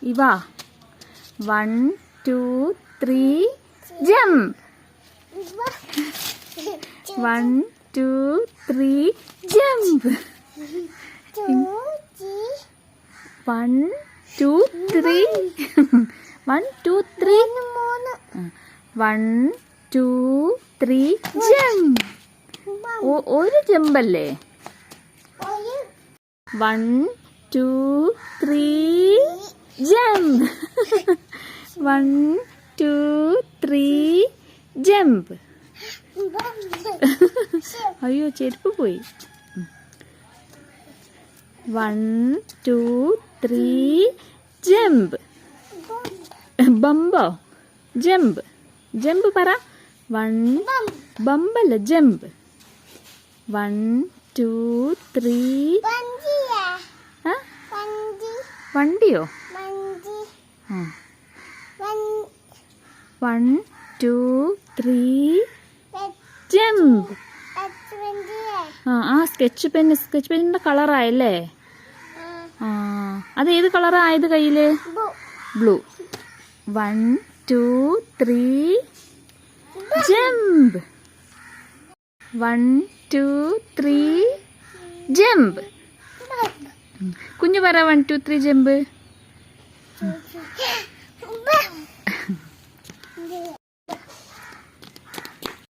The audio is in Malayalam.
ഇവ 1 2 3 ജംപ് 1 2 3 ജംപ് 1 2 3 1 2 3 1 2 3 ജംപ് ഒരു ജമ്പല്ലേ 1 2 3 ജംപ് 1 2 3 ജംപ് അയ്യോ ചെരുപ്പ് പോയി 1 2 3 ജംപ് ബമ്പോ ജംപ് ജംപ് പറ 1 ബമ്പല്ല ജംപ് 1 2 3 വണ്ടിയോ 1 2 3 ജംപ് ആ സ്കെച്ച് പെന്നിന്റെ കളറായല്ലേ അത് ഏത് കളറായത് കയ്യില് ബ്ലൂ 1 2 3 ജംപ് 1 2 3 ജംപ് കുഞ്ഞു പറ 1 2 3 ജംപ്